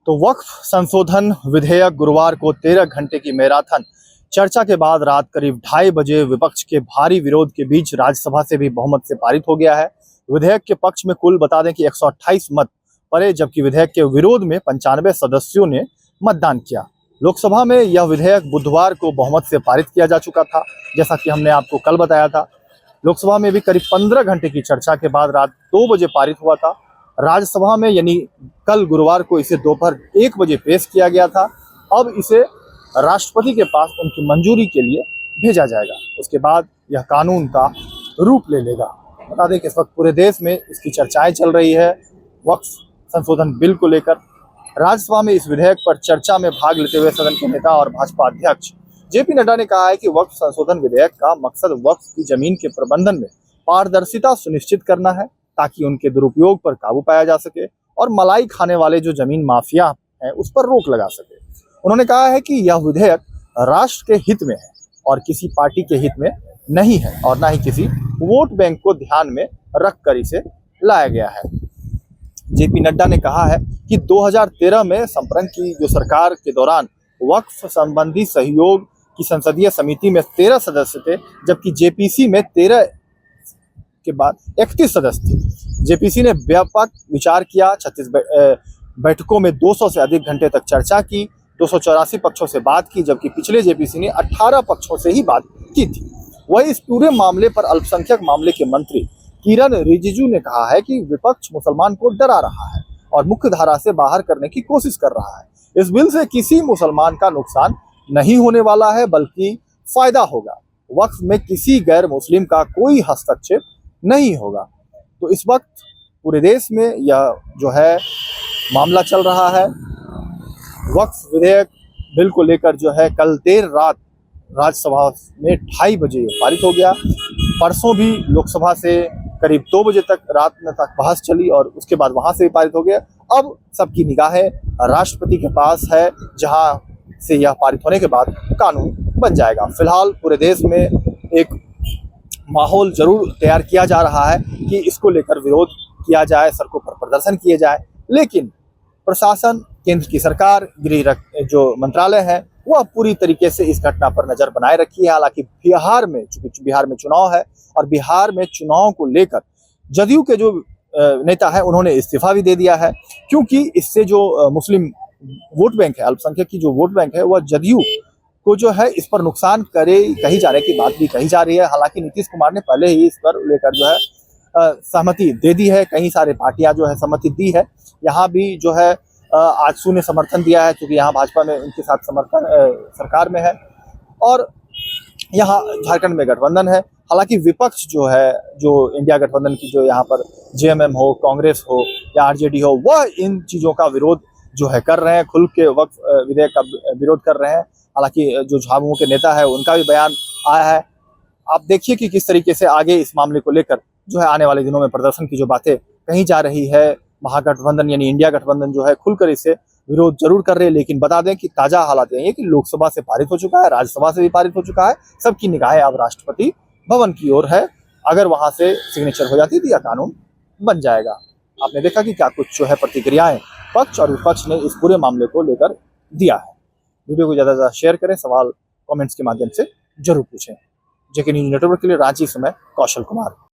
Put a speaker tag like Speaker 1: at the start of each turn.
Speaker 1: तो वक्फ संशोधन विधेयक गुरुवार को 13 घंटे की मैराथन चर्चा के बाद रात करीब 2:30 बजे विपक्ष के भारी विरोध के बीच राज्यसभा से भी बहुमत से पारित हो गया है। विधेयक के पक्ष में कुल बता दें कि 128 मत पड़े, जबकि विधेयक के विरोध में 95 सदस्यों ने मतदान किया। लोकसभा में यह विधेयक बुधवार को बहुमत से पारित किया जा चुका था, जैसा कि हमने आपको कल बताया था। लोकसभा में भी करीब 15 घंटे की चर्चा के बाद रात 2 बजे पारित हुआ था। राज्यसभा में यानी कल गुरुवार को इसे दोपहर 1 बजे पेश किया गया था। अब इसे राष्ट्रपति के पास उनकी मंजूरी के लिए भेजा जाएगा। उसके बाद यह कानून का रूप ले लेगा। बता दें कि इस वक्त पूरे देश में इसकी चर्चाएं चल रही है वक्फ संशोधन बिल को लेकर। राज्यसभा में इस विधेयक पर चर्चा में भाग लेते हुए सदन के नेता और भाजपा अध्यक्ष जेपी नड्डा ने कहा है कि वक्फ संशोधन विधेयक का मकसद वक्फ की जमीन के प्रबंधन में पारदर्शिता सुनिश्चित करना है, ताकि उनके दुरुपयोग पर काबू पाया जा सके और मलाई खाने वाले जो जमीन माफिया हैं उस पर रोक लगा सके। उन्होंने कहा है कि यह विधेयक राष्ट्र के हित में है और किसी पार्टी के हित में नहीं है और ना ही किसी वोट बैंक को ध्यान में रखकर इसे लाया गया है। जेपी नड्डा ने कहा है कि 2013 में संप्रंग की जो सरकार के दौरान वक्फ संबंधी सहयोग की संसदीय समिति में 13 सदस्य थे, जबकि जेपीसी में 13 के बाद 31 सदस्य थे। जेपीसी ने व्यापक विचार किया, 36 बैठकों में 200 से अधिक घंटे तक चर्चा की, 284 पक्षों से बात की, जबकि पिछले जेपीसी ने 18 पक्षों से ही बात की थी। वही इस पूरे मामले पर अल्पसंख्यक मामले के मंत्री किरण रिजिजू ने कहा है कि विपक्ष मुसलमान को डरा रहा है और मुख्य धारा से बाहर करने की कोशिश कर रहा है। इस बिल से किसी मुसलमान का नुकसान नहीं होने वाला है, बल्कि फायदा होगा। वक्फ में किसी गैर मुस्लिम का कोई हस्तक्षेप नहीं होगा। तो इस वक्त पूरे देश में यह जो है मामला चल रहा है। वक्फ विधेयक बिल को लेकर जो है कल देर रात राज्यसभा में 2:30 बजे पारित हो गया। परसों भी लोकसभा से करीब 2 बजे तक रात में तक बहस चली और उसके बाद वहां से भी पारित हो गया। अब सबकी निगाहें राष्ट्रपति के पास है, जहां से यह पारित होने के बाद कानून बन जाएगा। फिलहाल पूरे देश में एक माहौल जरूर तैयार किया जा रहा है कि इसको लेकर विरोध किया जाए, सड़कों पर प्रदर्शन किए जाए, लेकिन प्रशासन, केंद्र की सरकार, गृह जो मंत्रालय है वह पूरी तरीके से इस घटना पर नजर बनाए रखी है। हालांकि बिहार में, चूंकि बिहार में चुनाव है और बिहार में चुनाव को लेकर जदयू के जो नेता है उन्होंने इस्तीफा भी दे दिया है, क्योंकि इससे जो मुस्लिम वोट बैंक है, अल्पसंख्यक की जो वोट बैंक है, वह जदयू को जो है इस पर नुकसान करे कही जाने की बात भी कही जा रही है। हालांकि नीतीश कुमार ने पहले ही इस पर लेकर जो है सहमति दे दी है। कई सारे पार्टियां जो है सहमति दी है। यहाँ भी जो है आजसू ने समर्थन दिया है, क्योंकि यहाँ भाजपा में उनके साथ समर्थन सरकार में है, और यहाँ झारखंड में गठबंधन है। हालांकि विपक्ष जो है, जो इंडिया गठबंधन की जो यहाँ पर जेएमएम हो, कांग्रेस हो या आरजेडी हो, वह इन चीज़ों का विरोध जो है कर रहे हैं, खुल के वक्फ विधेयक का विरोध कर रहे हैं। हालांकि जो झामुमो के नेता है उनका भी बयान आया है। आप देखिए कि किस तरीके से आगे इस मामले को लेकर जो है आने वाले दिनों में प्रदर्शन की जो बातें कही जा रही है। महागठबंधन यानी इंडिया गठबंधन जो है खुलकर इसे विरोध जरूर कर रहे हैं, लेकिन बता दें कि ताजा हालात यही है कि लोकसभा से पारित हो चुका है, राज्यसभा से भी पारित हो चुका है। सबकी निगाहें अब राष्ट्रपति भवन की ओर है। अगर वहां से सिग्नेचर हो जाती है तो यह कानून बन जाएगा। आपने देखा कि क्या कुछ जो है प्रतिक्रियाएं पक्ष और विपक्ष ने इस पूरे मामले को लेकर दिया है। वीडियो को ज़्यादा से ज़्यादा शेयर करें, सवाल कमेंट्स के माध्यम से जरूर पूछें। जेके न्यूज़ नेटवर्क के लिए रांची से मैं कौशल कुमार।